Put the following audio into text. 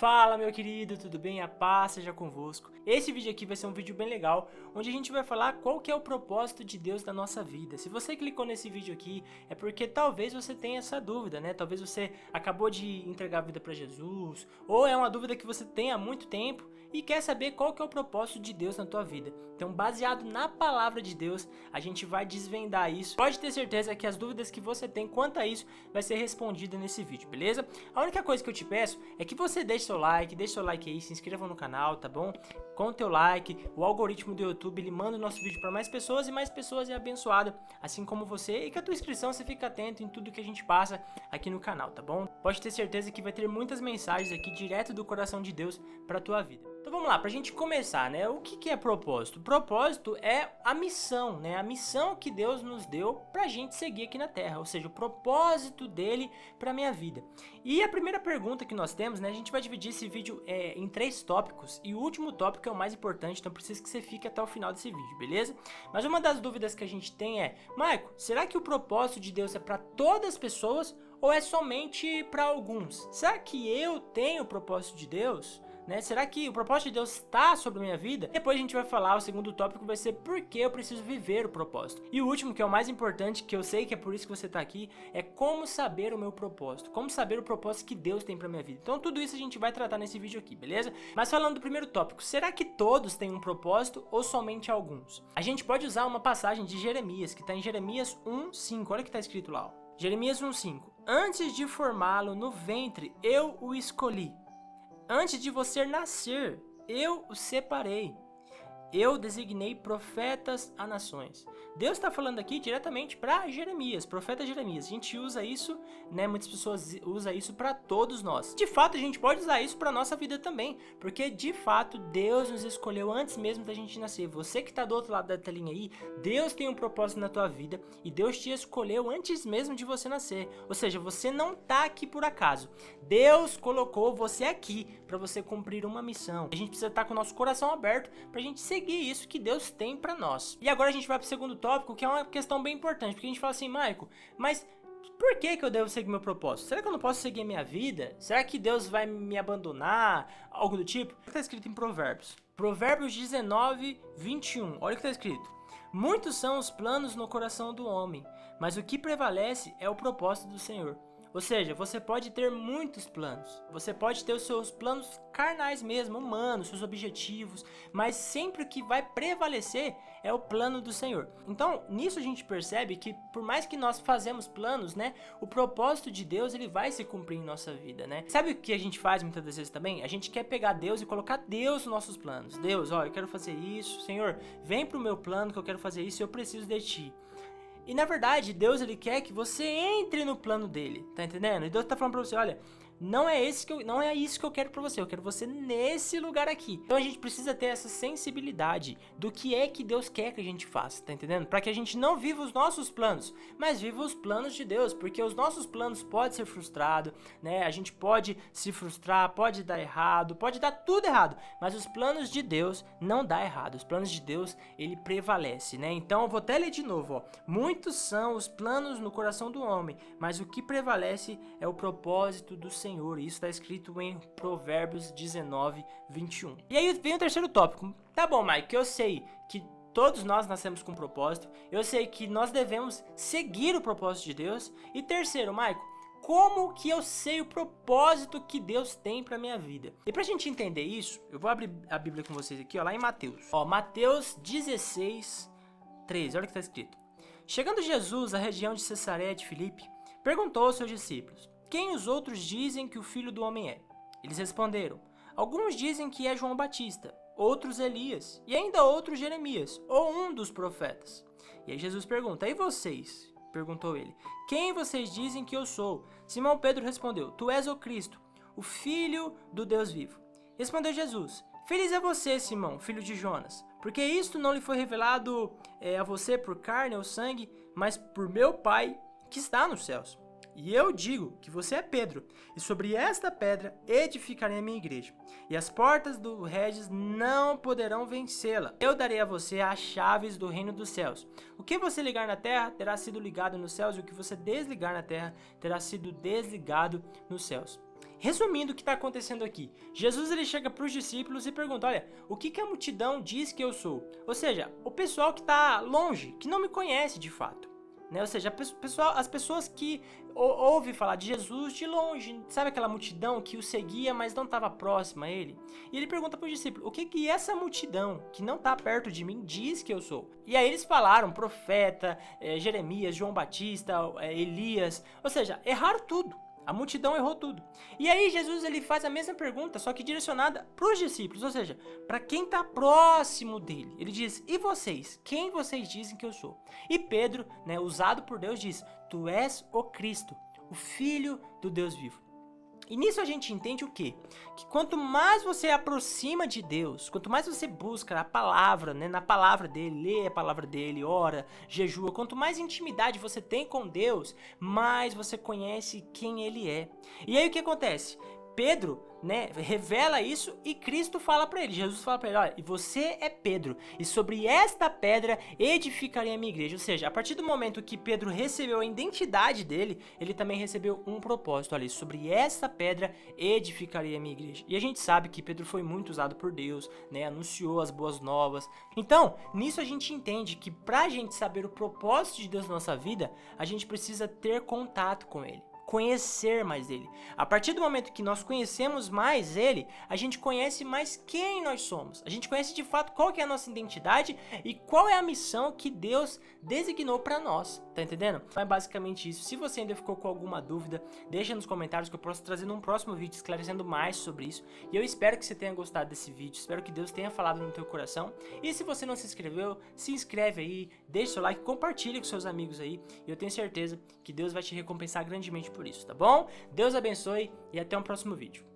Fala meu querido, tudo bem? A paz seja convosco. Esse vídeo aqui vai ser um vídeo bem legal, onde a gente vai falar qual que é o propósito de Deus na nossa vida. Se você clicou nesse vídeo aqui, é porque talvez você tenha essa dúvida, né? Talvez você acabou de entregar a vida para Jesus, ou é uma dúvida que você tem há muito tempo e quer saber qual que é o propósito de Deus na tua vida. Então, baseado na palavra de Deus, a gente vai desvendar isso. Pode ter certeza que as dúvidas que você tem quanto a isso vai ser respondida nesse vídeo, beleza? A única coisa que eu te peço é que você deixe seu like aí, se inscreva no canal, tá bom? Com o teu like, o algoritmo do YouTube, ele manda o nosso vídeo para mais pessoas e mais pessoas é abençoada, assim como você, e com a tua inscrição você fica atento em tudo que a gente passa aqui no canal, tá bom? Pode ter certeza que vai ter muitas mensagens aqui direto do coração de Deus para tua vida. Então vamos lá, pra gente começar, né? O que é propósito? Propósito é a missão, né? A missão que Deus nos deu pra gente seguir aqui na Terra, ou seja, o propósito dele pra minha vida. E a primeira pergunta que nós temos, né? A gente vai dividir esse vídeo em 3 tópicos e o último tópico é o mais importante, então preciso que você fique até o final desse vídeo, beleza? Mas uma das dúvidas que a gente tem é, Maico, será que o propósito de Deus é pra todas as pessoas ou é somente pra alguns? Será que eu tenho o propósito de Deus? Né? Será que o propósito de Deus está sobre a minha vida? Depois a gente vai falar, o segundo tópico vai ser por que eu preciso viver o propósito. E o último, que é o mais importante, que eu sei que é por isso que você está aqui, é como saber o meu propósito. Como saber o propósito que Deus tem para minha vida. Então tudo isso a gente vai tratar nesse vídeo aqui, beleza? Mas falando do primeiro tópico, será que todos têm um propósito ou somente alguns? A gente pode usar uma passagem de Jeremias, que está em Jeremias 1:5. Olha o que está escrito lá, ó. Jeremias 1:5. Antes de formá-lo no ventre, eu o escolhi. Antes de você nascer, eu o separei. Eu designei profetas a nações. Deus está falando aqui diretamente para Jeremias, profeta Jeremias. A gente usa isso, né? Muitas pessoas usam isso para todos nós. De fato, a gente pode usar isso para nossa vida também, porque de fato Deus nos escolheu antes mesmo da gente nascer. Você que está do outro lado da telinha aí, Deus tem um propósito na tua vida e Deus te escolheu antes mesmo de você nascer. Ou seja, você não está aqui por acaso. Deus colocou você aqui para você cumprir uma missão. A gente precisa estar com o nosso coração aberto para a gente seguir isso que Deus tem pra nós. E agora a gente vai pro segundo tópico, que é uma questão bem importante, porque a gente fala assim, Maico, mas por que eu devo seguir meu propósito? Será que eu não posso seguir a minha vida? Será que Deus vai me abandonar? Algo do tipo? Está escrito em Provérbios. Provérbios 19:21. Olha o que está escrito. Muitos são os planos no coração do homem, mas o que prevalece é o propósito do Senhor. Ou seja, você pode ter muitos planos, você pode ter os seus planos carnais mesmo, humanos, seus objetivos, mas sempre o que vai prevalecer é o plano do Senhor. Então, nisso a gente percebe que por mais que nós fazemos planos, né, o propósito de Deus ele vai se cumprir em nossa vida, né? Sabe o que a gente faz muitas das vezes também? A gente quer pegar Deus e colocar Deus nos nossos planos. Deus, ó, eu quero fazer isso, Senhor, vem pro meu plano que eu quero fazer isso, eu preciso de Ti. E na verdade, Deus ele quer que você entre no plano dele, tá entendendo? E Deus tá falando pra você, olha, não é isso que eu quero pra você, eu quero você nesse lugar aqui. Então a gente precisa ter essa sensibilidade do que é que Deus quer que a gente faça, tá entendendo? Pra que a gente não viva os nossos planos, mas viva os planos de Deus, porque os nossos planos podem ser frustrados, né? A gente pode se frustrar, pode dar errado, pode dar tudo errado, mas os planos de Deus não dá errado, os planos de Deus, ele prevalece, né? Então eu vou até ler de novo, ó. Muitos são os planos no coração do homem, mas o que prevalece é o propósito do Senhor. Isso está escrito em Provérbios 19:21. E aí vem o terceiro tópico. Tá bom, Mike, eu sei que todos nós nascemos com um propósito. Eu sei que nós devemos seguir o propósito de Deus. E terceiro, Mike, como que eu sei o propósito que Deus tem para minha vida? E pra gente entender isso, eu vou abrir a Bíblia com vocês aqui, ó, lá em Mateus. Ó, Mateus 16:13. Olha o que está escrito. Chegando Jesus à região de Cesareia de Filipe, perguntou aos seus discípulos: quem os outros dizem que o Filho do Homem é? Eles responderam: alguns dizem que é João Batista, outros Elias, e ainda outros Jeremias, ou um dos profetas. E aí Jesus pergunta: e vocês? Perguntou ele: quem vocês dizem que eu sou? Simão Pedro respondeu: tu és o Cristo, o Filho do Deus vivo. Respondeu Jesus: feliz é você, Simão, filho de Jonas, porque isto não lhe foi revelado a você por carne ou sangue, mas por meu Pai que está nos céus. E eu digo que você é Pedro, e sobre esta pedra edificarei a minha igreja, e as portas do Hades não poderão vencê-la. Eu darei a você as chaves do reino dos céus. O que você ligar na terra terá sido ligado nos céus, e o que você desligar na terra terá sido desligado nos céus. Resumindo o que está acontecendo aqui, Jesus ele chega para os discípulos e pergunta, olha, o que a multidão diz que eu sou? Ou seja, o pessoal que está longe, que não me conhece de fato. Né? Ou seja, as pessoas que ouvem falar de Jesus de longe, sabe aquela multidão que o seguia, mas não estava próxima a ele? E ele pergunta para os discípulos, o que essa multidão que não está perto de mim diz que eu sou? E aí eles falaram, profeta, Jeremias, João Batista, Elias, ou seja, erraram tudo. A multidão errou tudo. E aí Jesus ele faz a mesma pergunta, só que direcionada para os discípulos, ou seja, para quem está próximo dele. Ele diz, e vocês? Quem vocês dizem que eu sou? E Pedro, né, usado por Deus, diz, tu és o Cristo, o Filho do Deus vivo. E nisso a gente entende o quê? Que quanto mais você aproxima de Deus, quanto mais você busca a palavra, né, na palavra dele, lê a palavra dele, ora, jejua, quanto mais intimidade você tem com Deus, mais você conhece quem ele é. E aí o que acontece? Pedro, né, revela isso e Cristo fala para ele, Jesus fala para ele, olha, e você é Pedro, e sobre esta pedra edificarei a minha igreja. Ou seja, a partir do momento que Pedro recebeu a identidade dele, ele também recebeu um propósito, olha, sobre esta pedra edificarei a minha igreja. E a gente sabe que Pedro foi muito usado por Deus, né, anunciou as boas novas. Então, nisso a gente entende que pra gente saber o propósito de Deus na nossa vida, a gente precisa ter contato com ele. Conhecer mais ele. A partir do momento que nós conhecemos mais ele, a gente conhece mais quem nós somos. A gente conhece de fato qual que é a nossa identidade e qual é a missão que Deus designou para nós. Tá entendendo? É basicamente isso. Se você ainda ficou com alguma dúvida, deixa nos comentários que eu posso trazer num próximo vídeo esclarecendo mais sobre isso. E eu espero que você tenha gostado desse vídeo. Espero que Deus tenha falado no teu coração. E se você não se inscreveu, se inscreve aí, deixa seu like, compartilha com seus amigos aí. E eu tenho certeza que Deus vai te recompensar grandemente por isso, tá bom? Deus abençoe e até um próximo vídeo.